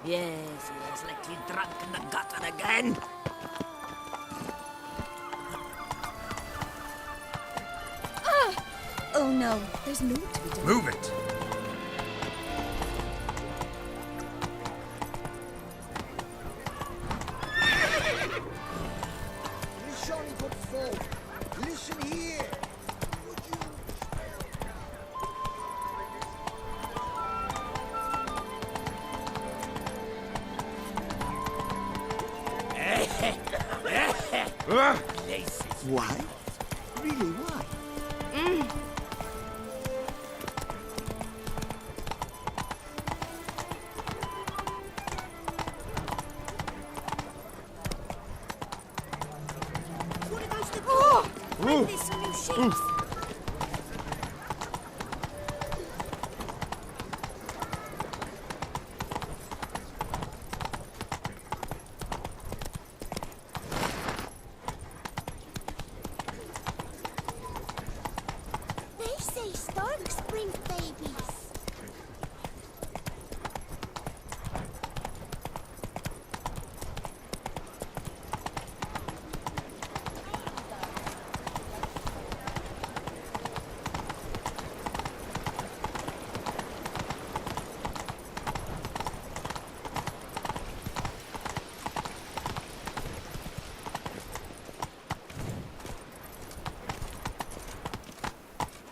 Yes, like he drunk in the gutter again. Ah! Oh no, there's loot to be done. Move it! Listen here! Why? Really, why? Bring me some new ships. They say storks bring babies.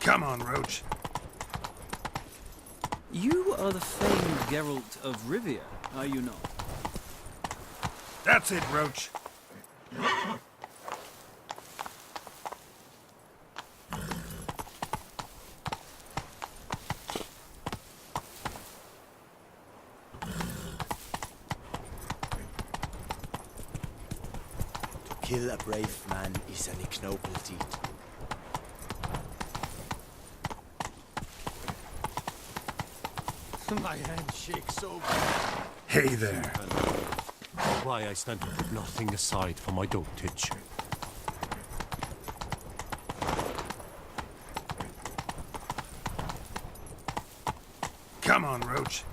Come on, Roach. You are the famed Geralt of Rivia, are you not? That's it, Roach. To kill a brave man is an ignoble deed. My hand shakes so bad. Hey there. Why I stand to put nothing aside for my dotage. Come on, Roach.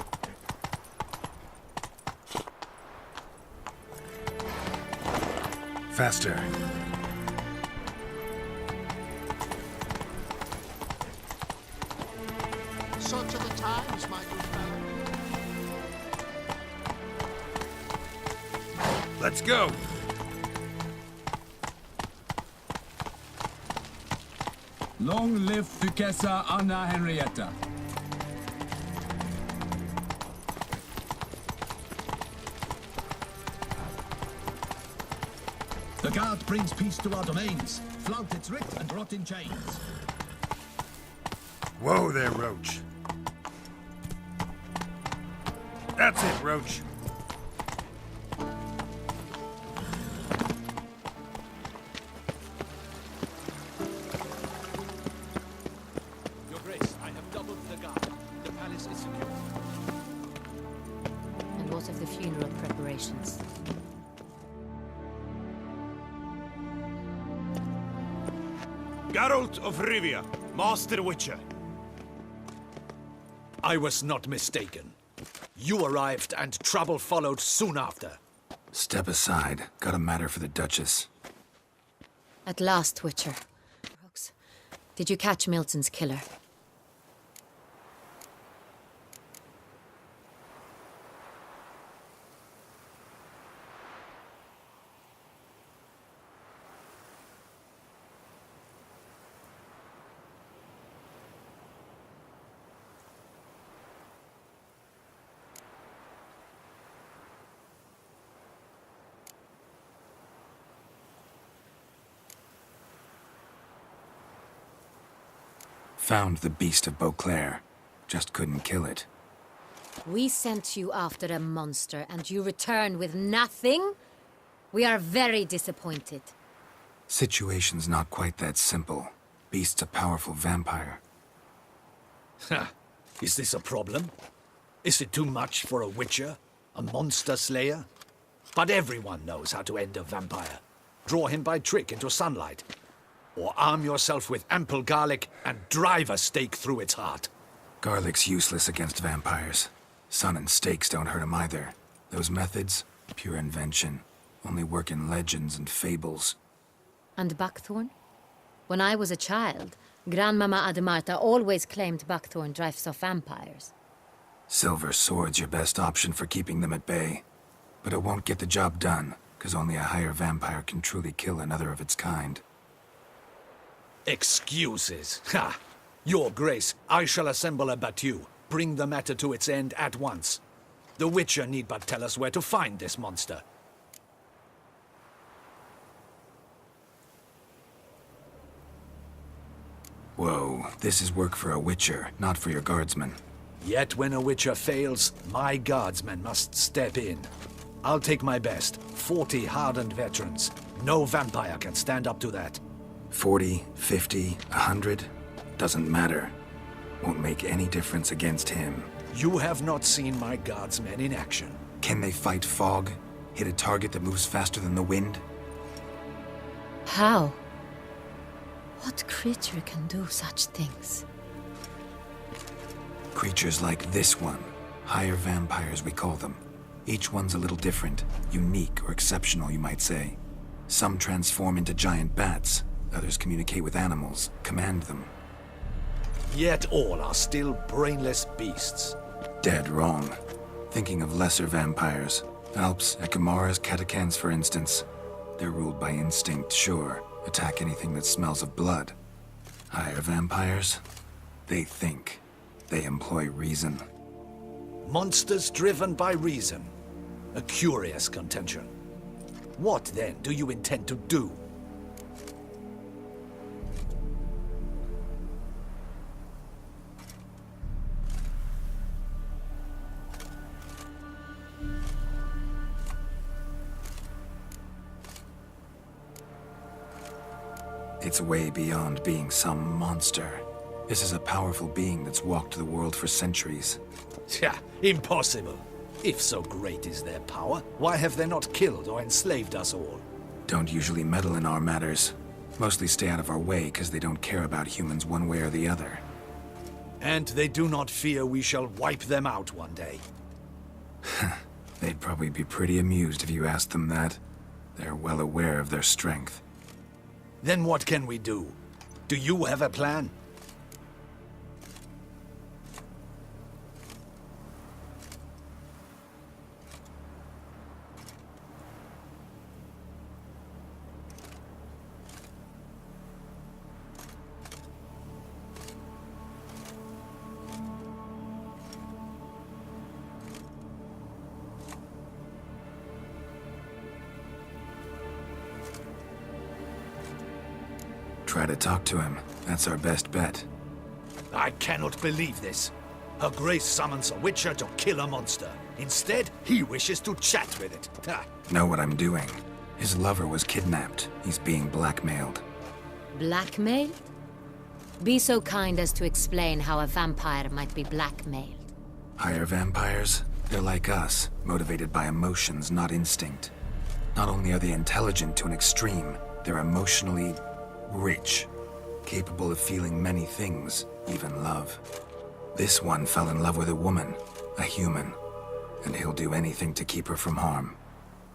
Faster. Such are the times, my good fellow. Let's go. Long live Duchessa Anna Henrietta. The guard brings peace to our domains. Flout its writ and rot in chains. Whoa there, Roach. That's it, Roach. Your Grace, I have doubled the guard. The palace is secure. And what of the funeral preparations? Geralt of Rivia, Master Witcher. I was not mistaken. You arrived and trouble followed soon after. Step aside. Got a matter for the Dutchess. At last, Witcher. Did you catch Milton's killer? Found the Beast of Beauclair. Just couldn't kill it. We sent you after a monster, and you return with nothing? We are very disappointed. Situation's not quite that simple. Beast's a powerful vampire. Ha! Is this a problem? Is it too much for a witcher? A monster slayer? But everyone knows how to end a vampire. Draw him by trick into sunlight. Or arm yourself with ample garlic and drive a stake through its heart. Garlic's useless against vampires. Sun and stakes don't hurt him either. Those methods, pure invention, only work in legends and fables. And buckthorn? When I was a child, Grandmama Ademarta always claimed buckthorn drives off vampires. Silver sword's your best option for keeping them at bay. But it won't get the job done, because only a higher vampire can truly kill another of its kind. Excuses. Ha! Your Grace, I shall assemble a battue. Bring the matter to its end at once. The Witcher need but tell us where to find this monster. Whoa, this is work for a Witcher, not for your guardsmen. Yet when a Witcher fails, my guardsmen must step in. I'll take my best. 40 hardened veterans. No vampire can stand up to that. 40, 50, 100? Doesn't matter. Won't make any difference against him. You have not seen my guardsmen in action. Can they fight fog? Hit a target that moves faster than the wind? How? What creature can do such things? Creatures like this one. Higher vampires, we call them. Each one's a little different. Unique or exceptional, you might say. Some transform into giant bats. Others communicate with animals, command them. Yet all are still brainless beasts. Dead wrong. Thinking of lesser vampires. Alps, Ekamaras, Catacans, for instance. They're ruled by instinct, sure. Attack anything that smells of blood. Higher vampires? They think. They employ reason. Monsters driven by reason. A curious contention. What, then, do you intend to do? It's way beyond being some monster. This is a powerful being that's walked the world for centuries. Yeah, impossible. If so great is their power, why have they not killed or enslaved us all? Don't usually meddle in our matters. Mostly stay out of our way because they don't care about humans one way or the other. And they do not fear we shall wipe them out one day. They'd probably be pretty amused if you asked them that. They're well aware of their strength. Then what can we do? Do you have a plan? Try to talk to him. That's our best bet. I cannot believe this. Her Grace summons a Witcher to kill a monster. Instead, he wishes to chat with it. Ha. Know what I'm doing. His lover was kidnapped. He's being blackmailed. Blackmail? Be so kind as to explain how a vampire might be blackmailed. Higher vampires? They're like us, motivated by emotions, not instinct. Not only are they intelligent to an extreme, they're emotionally rich, capable of feeling many things, even love. This one fell in love with a woman, a human, and he'll do anything to keep her from harm.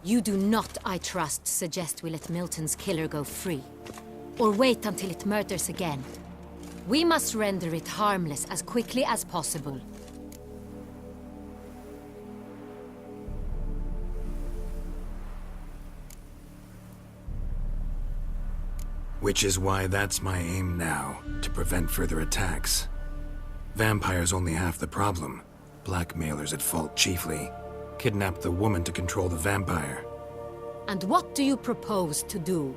You do not, I trust, suggest we let Milton's killer go free. Or wait until it murders again. We must render it harmless as quickly as possible. Which is why that's my aim now, to prevent further attacks. Vampires only half the problem. Blackmailers at fault chiefly. Kidnap the woman to control the vampire. And what do you propose to do?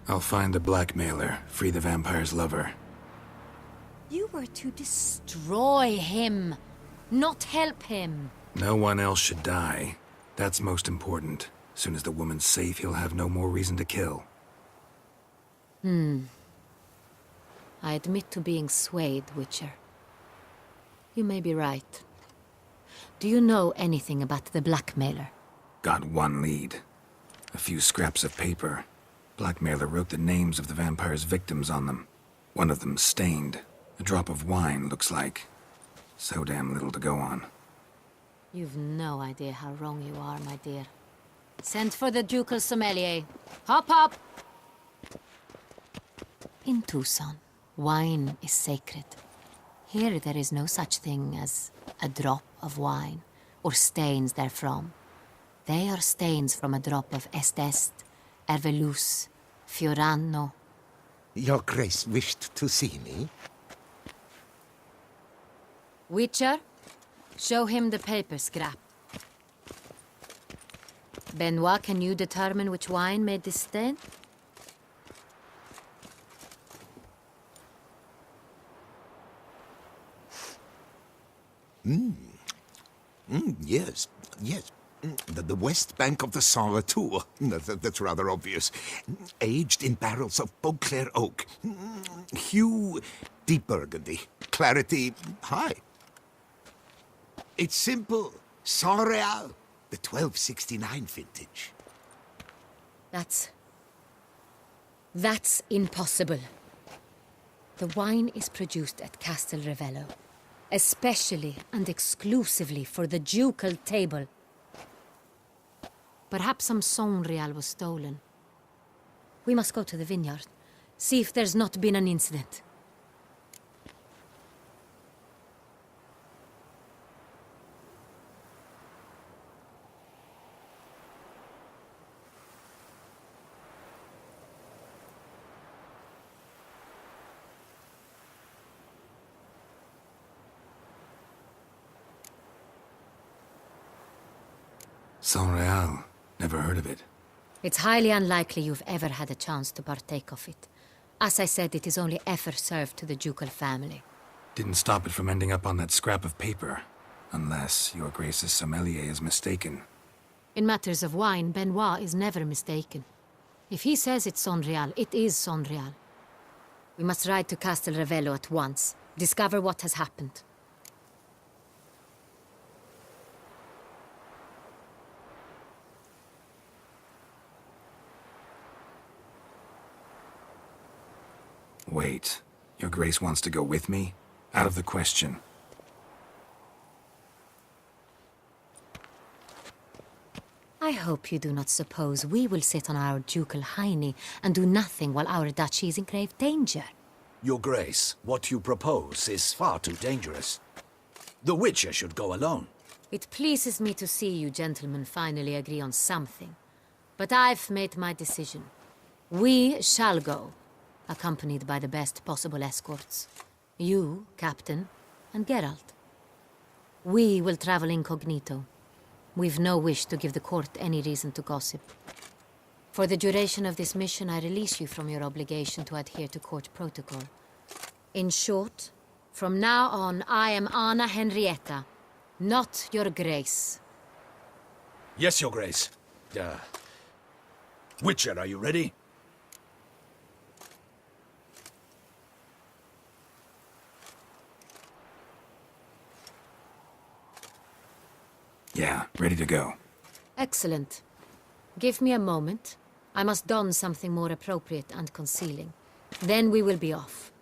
I'll find the blackmailer, free the vampire's lover. You were to destroy him, not help him. No one else should die. That's most important. As soon as the woman's safe, he'll have no more reason to kill. I admit to being swayed, Witcher. You may be right. Do you know anything about the blackmailer? Got one lead. A few scraps of paper. Blackmailer wrote the names of the vampire's victims on them. One of them stained. A drop of wine, looks like. So damn little to go on. You've no idea how wrong you are, my dear. Send for the ducal sommelier. Hop, hop! In Tucson, wine is sacred. Here there is no such thing as a drop of wine, or stains therefrom. They are stains from a drop of Est, Ervelus, Fiorano. Your Grace wished to see me? Witcher, show him the paper scrap. Benoit, can you determine which wine made this stain? Yes, yes. The west bank of the Saint Retour. That's rather obvious. Aged in barrels of Beauclair oak. Hue, deep burgundy. Clarity, high. It's simple. Saint Real, the 1269 vintage. That's impossible. The wine is produced at Castel Revello, especially and exclusively for the ducal table. Perhaps some Saint Real was stolen. We must go to the vineyard, see if there's not been an incident. Saint Real. Never heard of it. It's highly unlikely you've ever had a chance to partake of it. As I said, it is only ever served to the ducal family. Didn't stop it from ending up on that scrap of paper. Unless your Grace's sommelier is mistaken. In matters of wine, Benoit is never mistaken. If he says it's Saint Real, it is Saint Real. We must ride to Castel Revello at once. Discover what has happened. Wait. Your Grace wants to go with me? Out of the question. I hope you do not suppose we will sit on our ducal hiney and do nothing while our duchy is in grave danger. Your Grace, what you propose is far too dangerous. The Witcher should go alone. It pleases me to see you gentlemen finally agree on something. But I've made my decision. We shall go, accompanied by the best possible escorts. You, Captain, and Geralt. We will travel incognito. We've no wish to give the court any reason to gossip. For the duration of this mission, I release you from your obligation to adhere to court protocol. In short, from now on, I am Anna Henrietta, not your Grace. Yes, Your Grace. Witcher, are you ready? Yeah, ready to go. Excellent. Give me a moment. I must don something more appropriate and concealing. Then we will be off.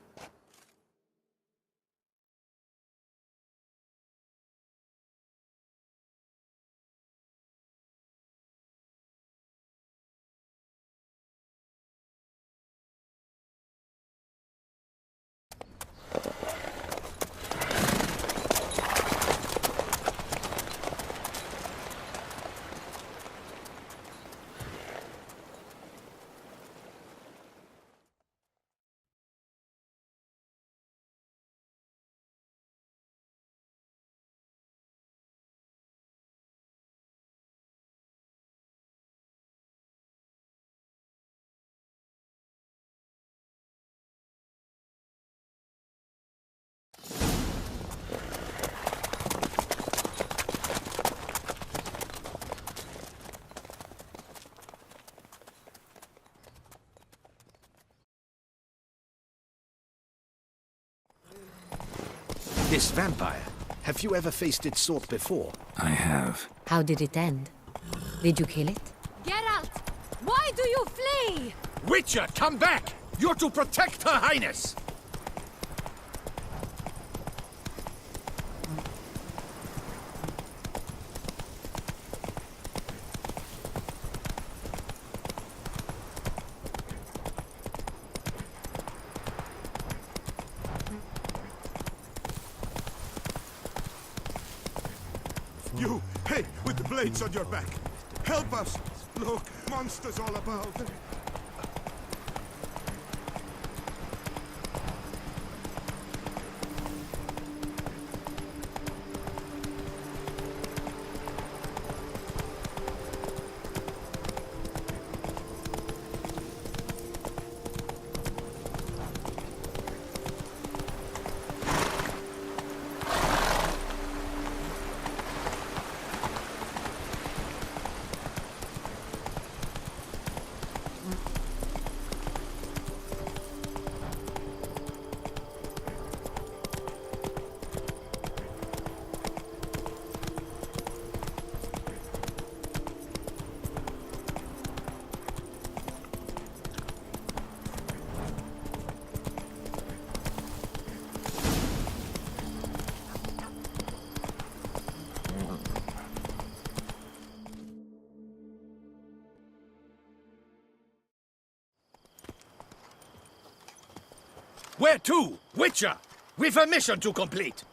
This vampire, Have you ever faced its sort before? I have. How did it end? Did you kill it? Geralt! Why do you flee? Witcher, come back! You're to protect Her Highness! You, hey, with the blades on your back. Help us! Look, monsters all about. Where to? Witcher! We've a mission to complete!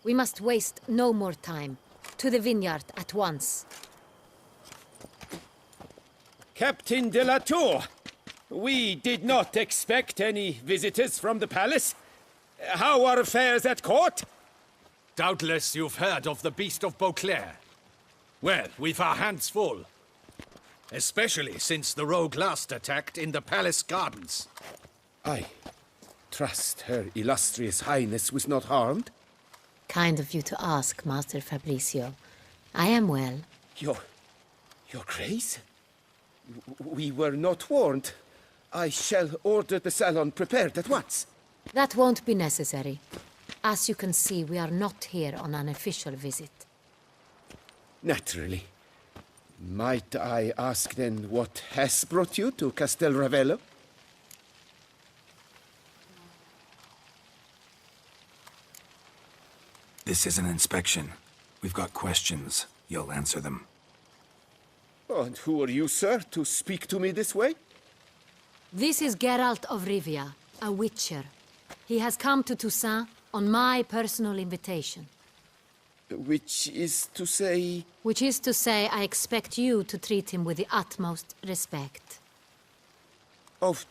We must waste no more time. To the vineyard at once. Captain de la Tour, we did not expect any visitors from the palace. How are affairs at court? Doubtless you've heard of the Beast of Beauclair. Well, we've our hands full. Especially since the rogue last attacked in the palace gardens. I trust Her Illustrious Highness was not harmed? Kind of you to ask, Master Fabricio. I am well. Your Grace? We were not warned. I shall order the salon prepared at once. That won't be necessary. As you can see, we are not here on an official visit. Naturally. Might I ask then what has brought you to Castel Ravello? This is an inspection. We've got questions. You'll answer them. Oh, and who are you, sir, to speak to me this way? This is Geralt of Rivia, a witcher. He has come to Toussaint on my personal invitation. Which is to say... Which is to say, I expect you to treat him with the utmost respect. Of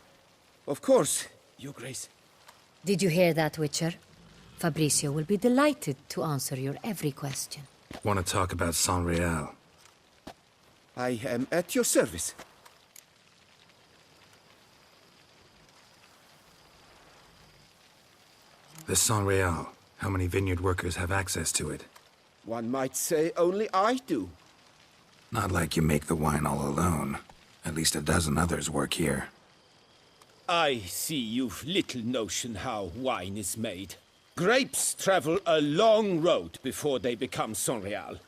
course, Your Grace. Did you hear that, Witcher? Fabricio will be delighted to answer your every question. Want to talk about Saint-Réal? I am at your service. The Saint-Réal. How many vineyard workers have access to it? One might say only I do. Not like you make the wine all alone. At least a dozen others work here. I see you've little notion how wine is made. Grapes travel a long road before they become Saint-Réal.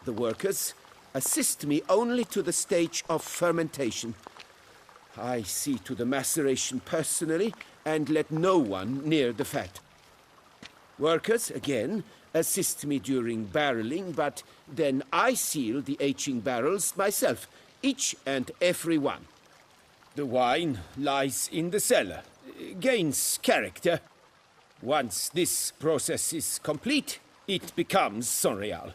The workers assist me only to the stage of fermentation. I see to the maceration personally and let no one near the fat. Workers, again, assist me during barreling, but then I seal the aging barrels myself, each and every one. The wine lies in the cellar, gains character. Once this process is complete, it becomes Saint-Réal.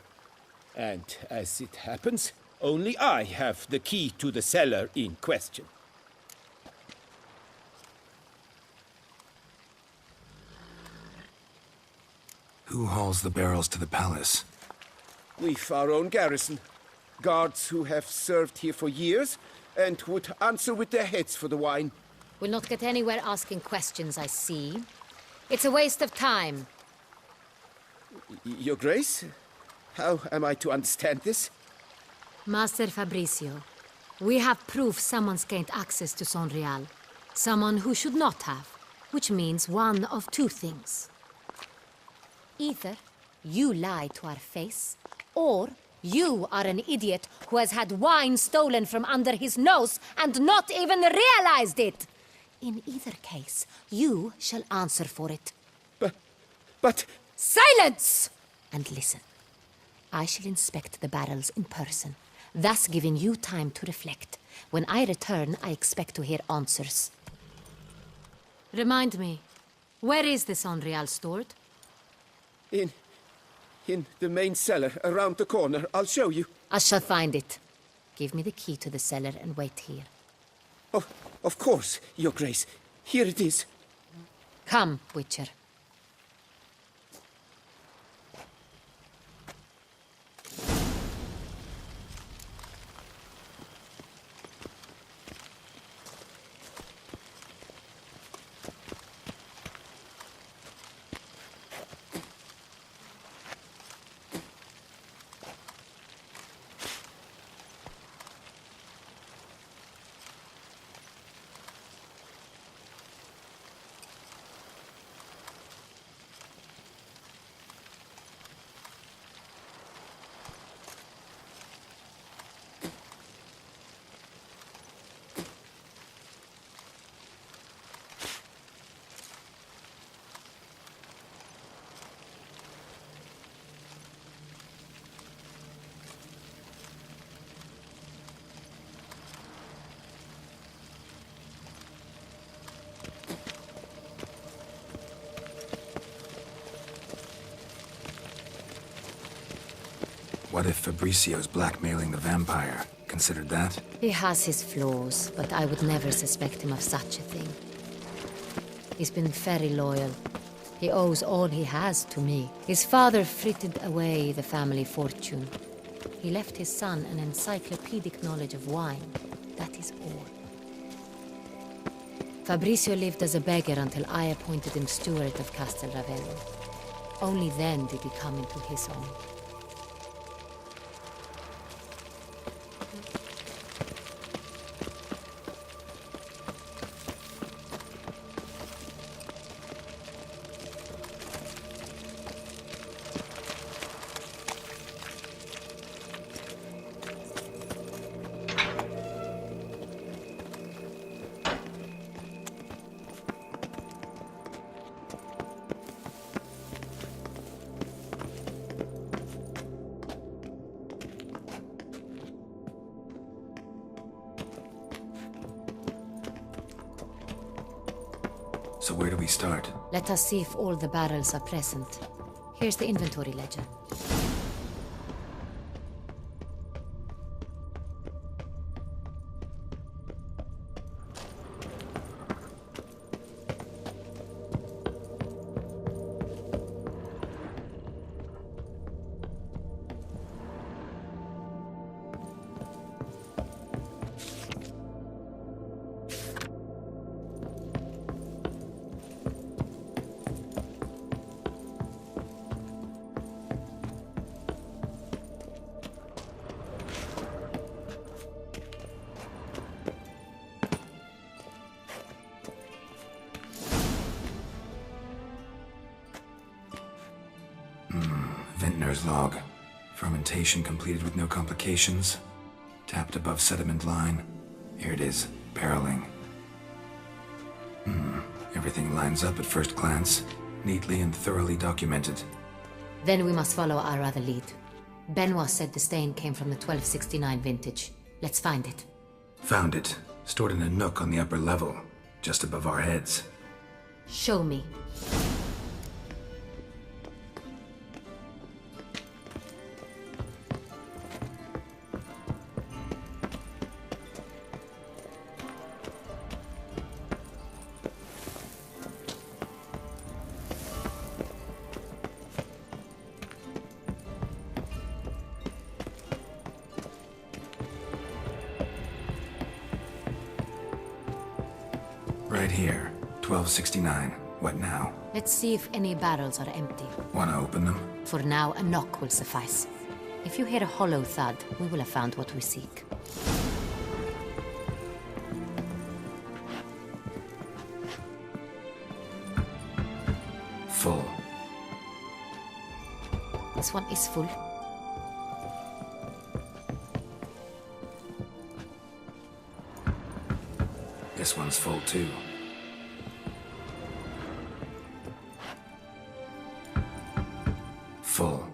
And as it happens, only I have the key to the cellar in question. Who hauls the barrels to the palace? We've our own garrison. Guards who have served here for years and would answer with their heads for the wine. We'll not get anywhere asking questions, I see. It's a waste of time. Your Grace? How am I to understand this? Master Fabricio, we have proof someone's gained access to Saint-Réal. Someone who should not have, which means one of two things. Either you lie to our face, or you are an idiot who has had wine stolen from under his nose and not even realized it. In either case, you shall answer for it. But... Silence! And listen. I shall inspect the barrels in person, thus giving you time to reflect. When I return, I expect to hear answers. Remind me, where is this Enreal stored? In the main cellar, around the corner. I'll show you. I shall find it. Give me the key to the cellar and wait here. Oh, of course, Your Grace. Here it is. Come, Witcher. What if Fabricio's blackmailing the vampire? Considered that? He has his flaws, but I would never suspect him of such a thing. He's been very loyal. He owes all he has to me. His father frittered away the family fortune. He left his son an encyclopedic knowledge of wine. That is all. Fabricio lived as a beggar until I appointed him steward of Castel Ravello. Only then did he come into his own. So where do we start? Let us see if all the barrels are present. Here's the inventory ledger. Vintner's log. Fermentation completed with no complications. Tapped above sediment line. Here it is. Barreling. Everything lines up at first glance. Neatly and thoroughly documented. Then we must follow our other lead. Benoit said the stain came from the 1269 vintage. Let's find it. Found it. Stored in a nook on the upper level. Just above our heads. Show me. Right here. 1269. What now? Let's see if any barrels are empty. Wanna open them? For now, a knock will suffice. If you hear a hollow thud, we will have found what we seek. Full. this one is full. This one's full too. Full.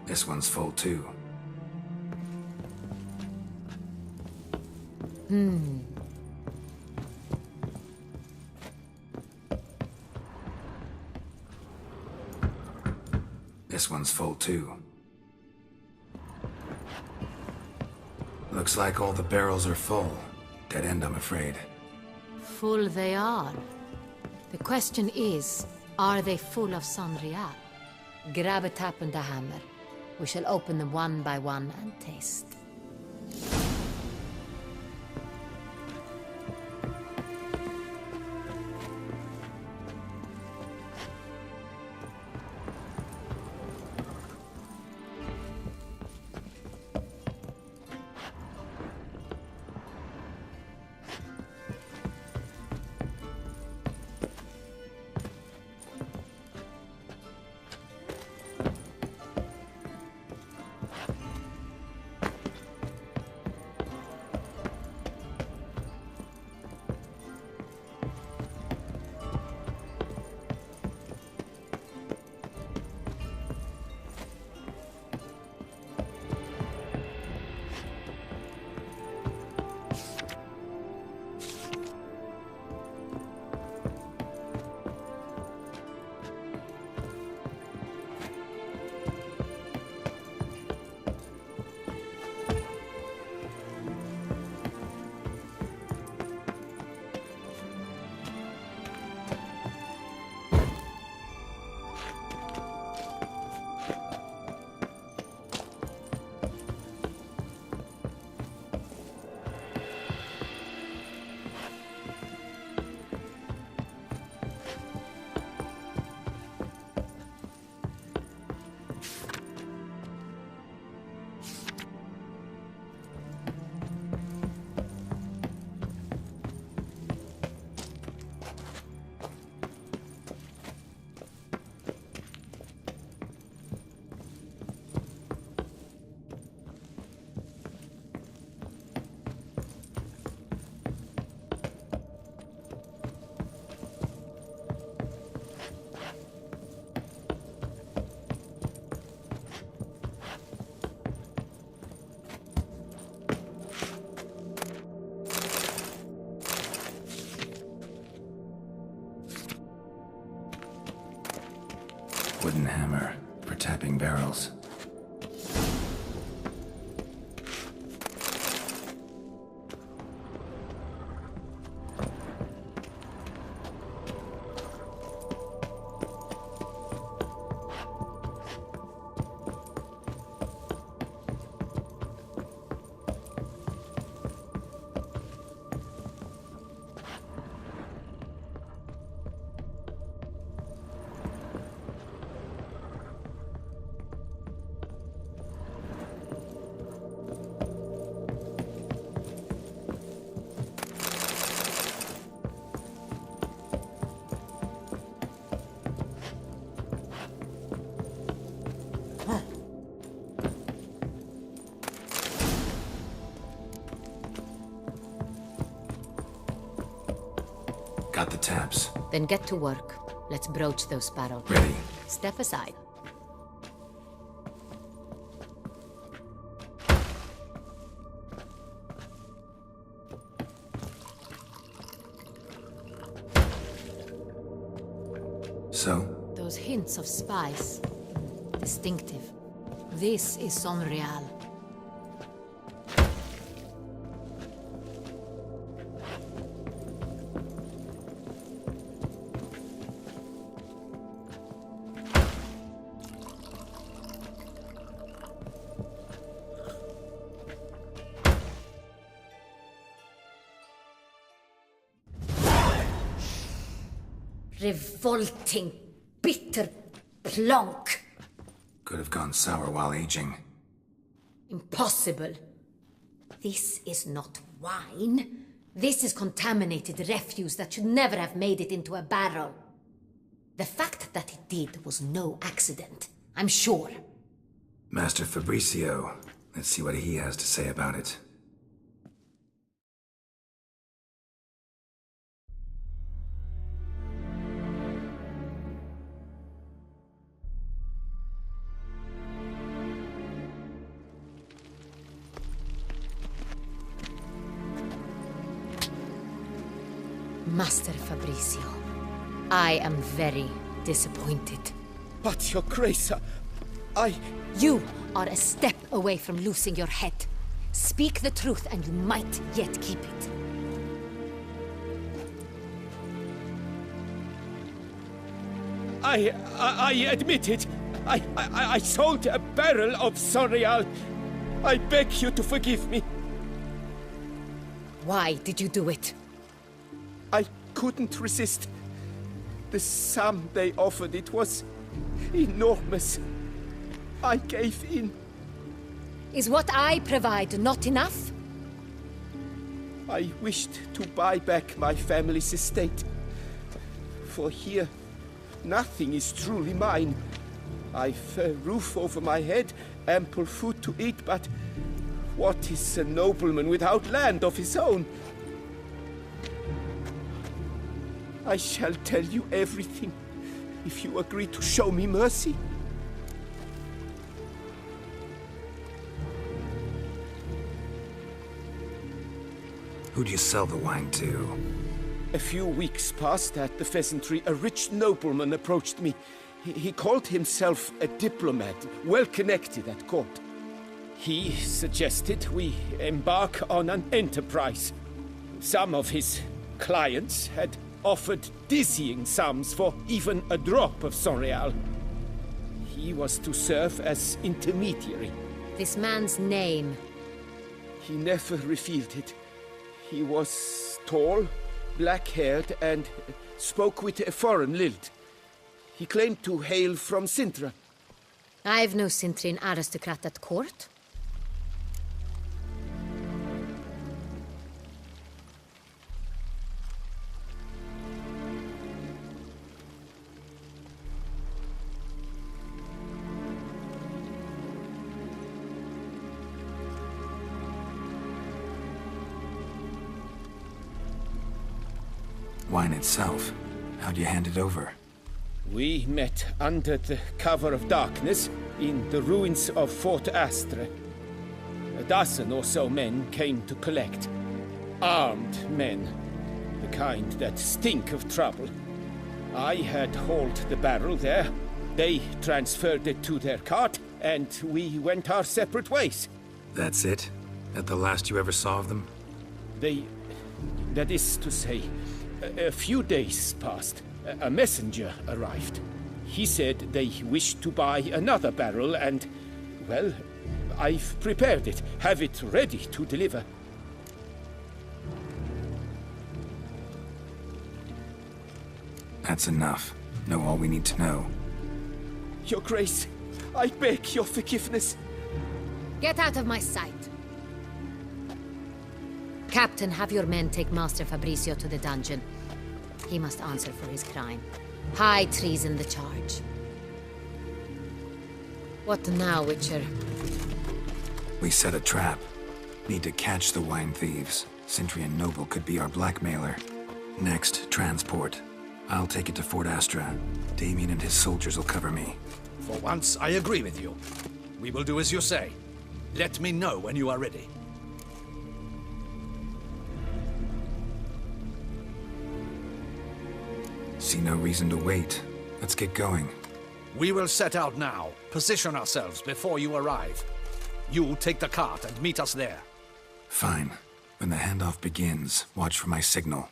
This one's full too. This one's full too. Looks like all the barrels are full. Dead end, I'm afraid. Full they are. The question is, are they full of Sonrial? Grab a tap and a hammer. We shall open them one by one and taste. Wooden hammer for tapping barrels. Got the taps. Then get to work. Let's broach those barrels. Ready. Step aside. So? Those hints of spice. Distinctive. This is Sonrial. Revolting, bitter plonk. Could have gone sour while aging. Impossible. This is not wine. This is contaminated refuse that should never have made it into a barrel. The fact that it did was no accident, I'm sure. Master Fabricio. Let's see what he has to say about it. Master Fabricio, I am very disappointed. But, Your Grace, You are a step away from losing your head. Speak the truth and you might yet keep it. I admit it. I sold a barrel of Sorial. I beg you to forgive me. Why did you do it? I couldn't resist. The sum they offered, it was enormous. I gave in. Is what I provide not enough? I wished to buy back my family's estate. For here, nothing is truly mine. I've a roof over my head, ample food to eat, but what is a nobleman without land of his own? I shall tell you everything, if you agree to show me mercy. Who'd you sell the wine to? A few weeks past at the pheasantry, a rich nobleman approached me. He called himself a diplomat, well connected at court. He suggested we embark on an enterprise. Some of his clients had offered dizzying sums for even a drop of Sorial. He was to serve as intermediary. This man's name? He never revealed it. He was tall, black-haired, and spoke with a foreign lilt. He claimed to hail from Sintra. I've no Sintrian aristocrat at court. Wine itself. How'd you hand it over? We met under the cover of darkness in the ruins of Fort Astre. A dozen or so men came to collect. Armed men. The kind that stink of trouble. I had hauled the barrel there. They transferred it to their cart, and we went our separate ways. That's it? That the last you ever saw of them? That is to say, a few days passed. A messenger arrived. He said they wished to buy another barrel and, well, I've prepared it. Have it ready to deliver. That's enough. Know all we need to know. Your Grace, I beg your forgiveness. Get out of my sight. Captain, have your men take Master Fabricio to the dungeon. He must answer for his crime. High treason the charge. What now, Witcher? We set a trap. Need to catch the wine thieves. Sintrian noble could be our blackmailer. Next, transport. I'll take it to Fort Astra. Damien and his soldiers will cover me. For once, I agree with you. We will do as you say. Let me know when you are ready. See no reason to wait. Let's get going. We will set out now. Position ourselves before you arrive. You'll take the cart and meet us there. Fine. When the handoff begins, watch for my signal.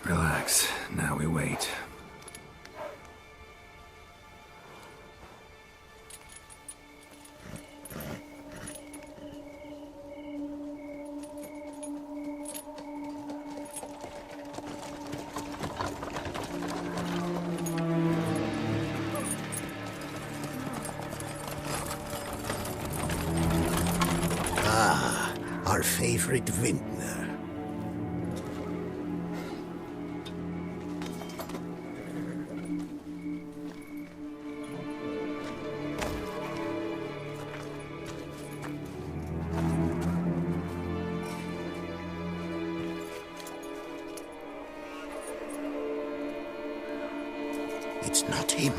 Relax. Now we wait. Our favorite vintner. It's not him.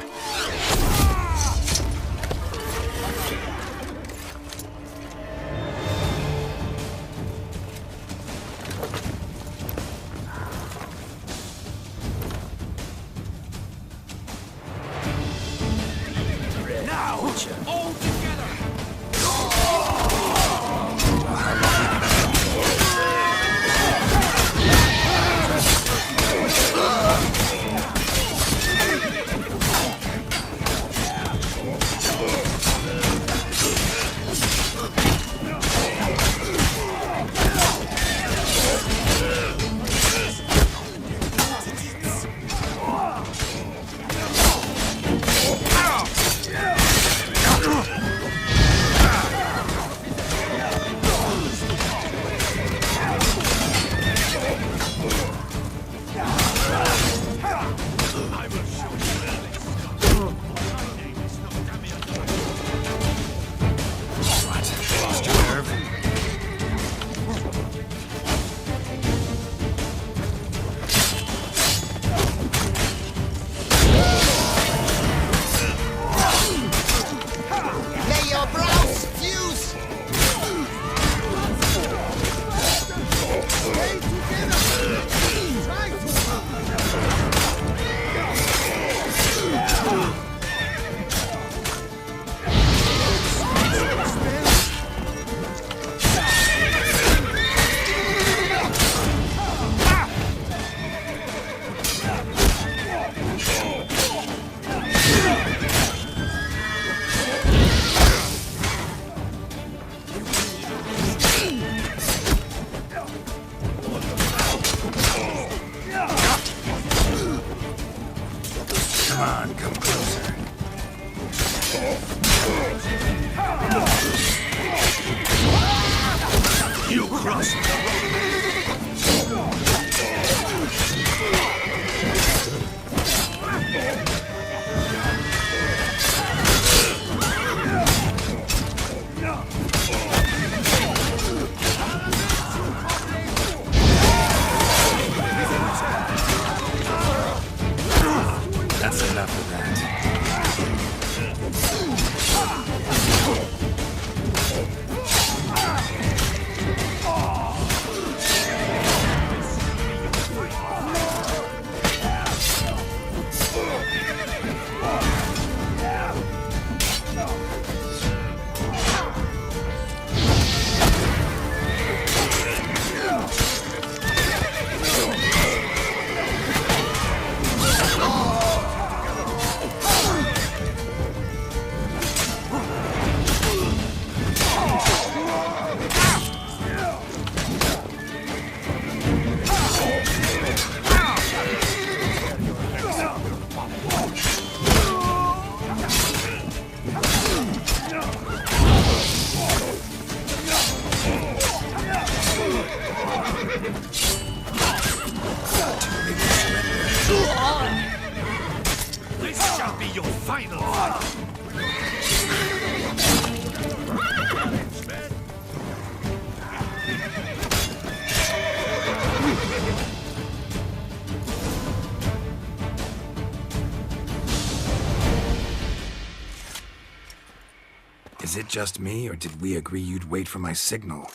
Is it just me, or did we agree you'd wait for my signal?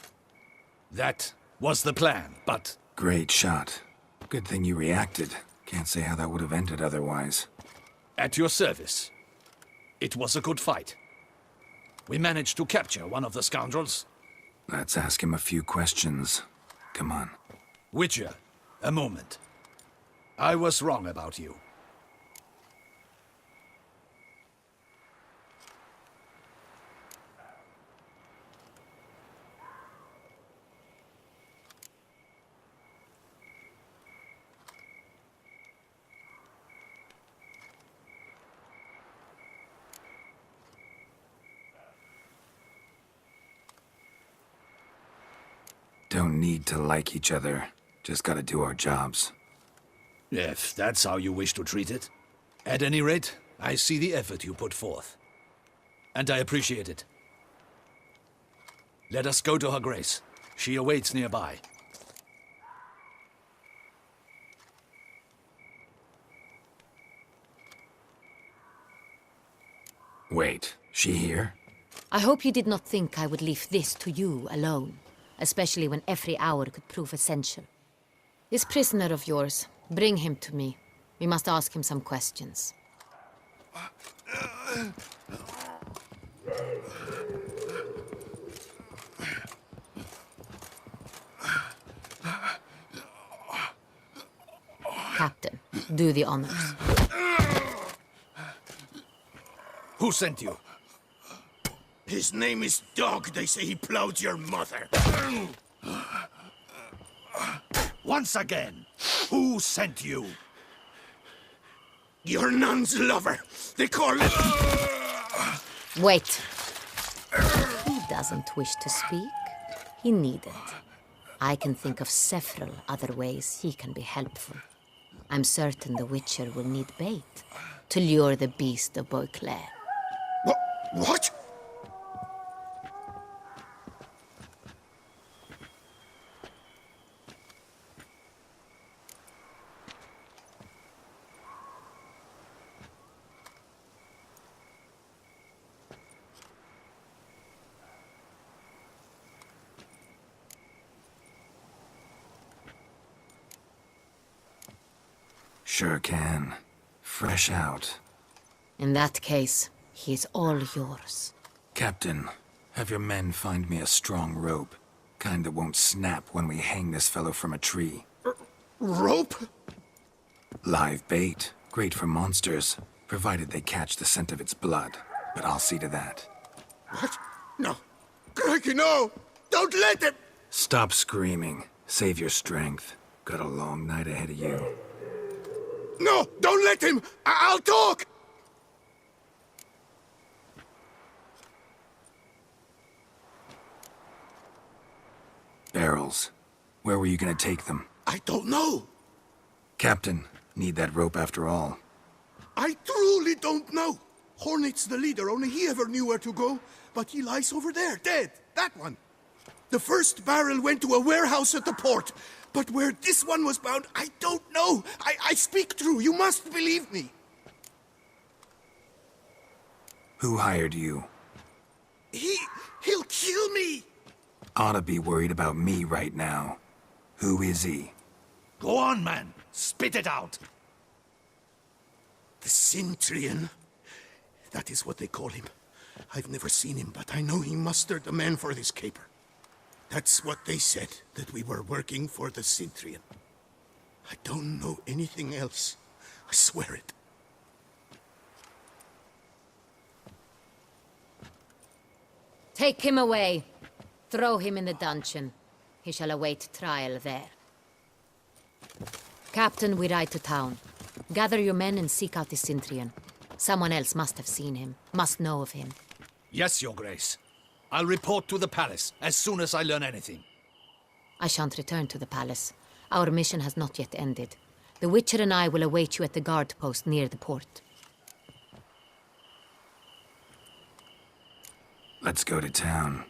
That was the plan, but... Great shot. Good thing you reacted. Can't say how that would have ended otherwise. At your service. It was a good fight. We managed to capture one of the scoundrels. Let's ask him a few questions. Come on. Witcher, a moment. I was wrong about you. Don't need to like each other. Just gotta do our jobs. If that's how you wish to treat it. At any rate, I see the effort you put forth. And I appreciate it. Let us go to her grace. She awaits nearby. Wait, she here? I hope you did not think I would leave this to you alone, especially when every hour could prove essential. This prisoner of yours, bring him to me. We must ask him some questions. Captain, do the honors. Who sent you? His name is Dog. They say he plowed your mother. Once again, who sent you? Your nun's lover. They call it... Wait. He doesn't wish to speak. He needn't. I can think of several other ways he can be helpful. I'm certain the Witcher will need bait to lure the Beast of Beauclair. What? Sure can. Fresh out. In that case, he is all yours. Captain, have your men find me a strong rope. Kind that won't snap when we hang this fellow from a tree. Rope? Live bait. Great for monsters, provided they catch the scent of its blood. But I'll see to that. What? No. Crikey, no! Don't let him! Stop screaming. Save your strength. Got a long night ahead of you. No! Don't let him! I'll talk! Barrels. Where were you gonna take them? I don't know. Captain, need that rope after all. I truly don't know. Hornet's the leader, only he ever knew where to go. But he lies over there, dead. That one. The first barrel went to a warehouse at the port. But where this one was bound, I don't know. I speak true. You must believe me. Who hired you? He'll kill me. Oughta be worried about me right now. Who is he? Go on, man. Spit it out. The Cintrian. That is what they call him. I've never seen him, but I know he mustered the men for this caper. That's what they said, that we were working for the Cintrian. I don't know anything else. I swear it. Take him away. Throw him in the dungeon. He shall await trial there. Captain, we ride to town. Gather your men and seek out the Cintrian. Someone else must have seen him, must know of him. Yes, Your Grace. I'll report to the palace as soon as I learn anything. I shan't return to the palace. Our mission has not yet ended. The Witcher and I will await you at the guard post near the port. Let's go to town.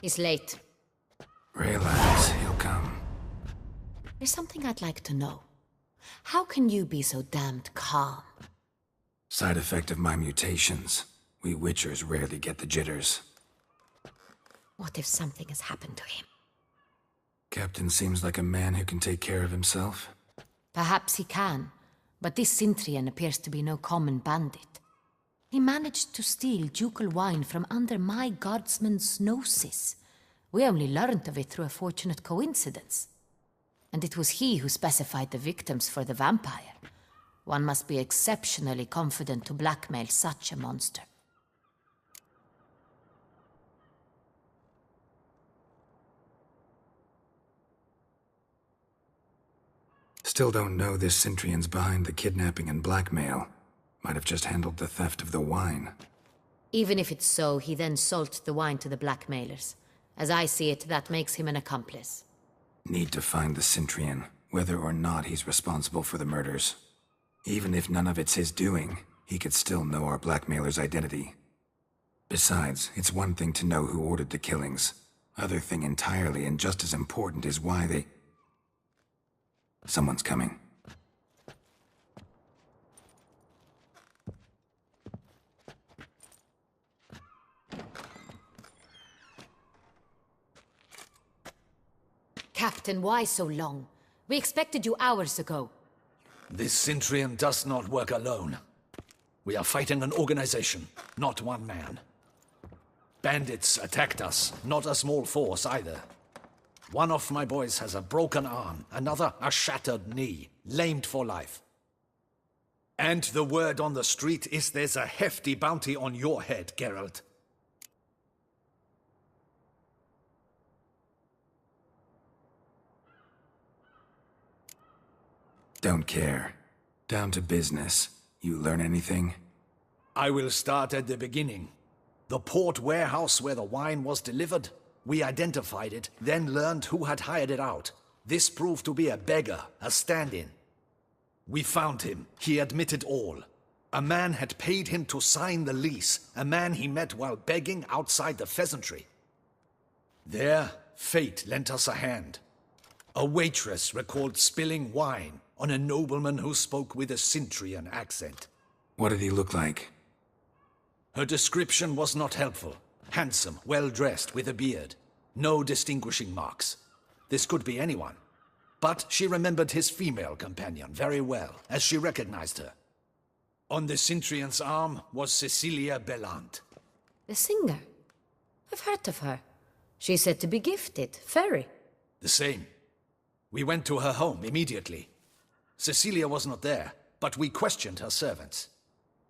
He's late. Relax, he'll come. There's something I'd like to know. How can you be so damned calm? Side effect of my mutations. We Witchers rarely get the jitters. What if something has happened to him? Captain seems like a man who can take care of himself. Perhaps he can, but this Cintrian appears to be no common bandit. He managed to steal ducal wine from under my guardsman's noses. We only learned of it through a fortunate coincidence. And it was he who specified the victims for the vampire. One must be exceptionally confident to blackmail such a monster. Still don't know this Cintrian's behind the kidnapping and blackmail. Might have just handled the theft of the wine. Even if it's so, he then sold the wine to the blackmailers. As I see it, that makes him an accomplice. Need to find the Cintrian, whether or not he's responsible for the murders. Even if none of it's his doing, he could still know our blackmailer's identity. Besides, it's one thing to know who ordered the killings. Other thing entirely, and just as important, is why they... Someone's coming. Captain, why so long? We expected you hours ago. This Cintrian does not work alone. We are fighting an organization, not one man. Bandits attacked us, not a small force either. One of my boys has a broken arm, another a shattered knee, lamed for life. And the word on the street is there's a hefty bounty on your head, Geralt. Don't care. Down to business. You learn anything? I will start at the beginning. The port warehouse where the wine was delivered. We identified it, then learned who had hired it out. This proved to be a beggar, a stand-in. We found him. He admitted all. A man had paid him to sign the lease, a man he met while begging outside the pheasantry. There, fate lent us a hand. A waitress recalled spilling wine on a nobleman who spoke with a Cintrian accent. What did he look like? Her description was not helpful. Handsome, well-dressed, with a beard. No distinguishing marks. This could be anyone. But she remembered his female companion very well, as she recognized her. On the Cintrian's arm was Cecilia Bellant. The singer? I've heard of her. She's said to be gifted, fairy. The same. We went to her home immediately. Cecilia was not there, but we questioned her servants.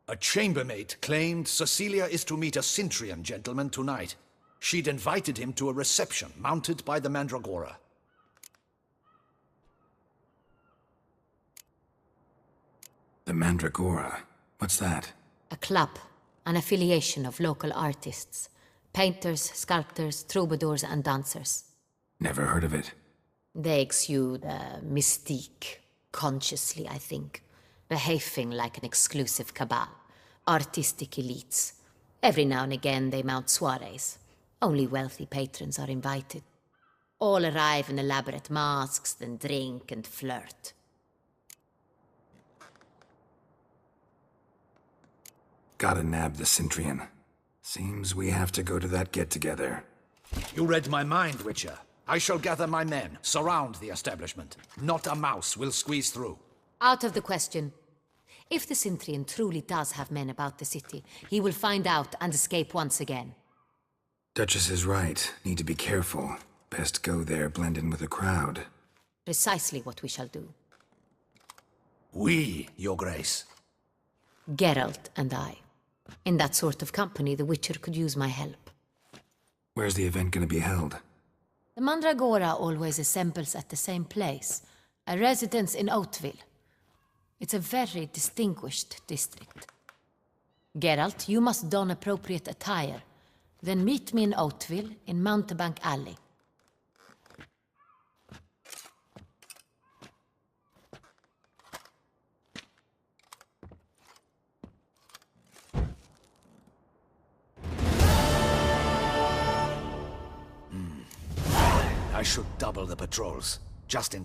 A chambermaid claimed Cecilia is to meet a Cintrian gentleman tonight. She'd invited him to a reception mounted by the Mandragora. The Mandragora? What's that? A club, an affiliation of local artists. Painters, sculptors, troubadours and dancers. Never heard of it. They exude mystique, consciously, I think. Behaving like an exclusive cabal. Artistic elites. Every now and again they mount soirees. Only wealthy patrons are invited. All arrive in elaborate masks, then drink and flirt. Gotta nab the Cintrian. Seems we have to go to that get-together. You read my mind, Witcher. I shall gather my men, surround the establishment. Not a mouse will squeeze through. Out of the question. If the Cintrian truly does have men about the city, he will find out and escape once again. Dutchess is right. Need to be careful. Best go there, blend in with the crowd. Precisely what we shall do. We, Your Grace. Geralt and I. In that sort of company, the Witcher could use my help. Where's the event gonna be held? The Mandragora always assembles at the same place, a residence in Oatville. It's a very distinguished district. Geralt, you must don appropriate attire. Then meet me in Oatville, in Mountebank Alley. I should double the patrols, just in case.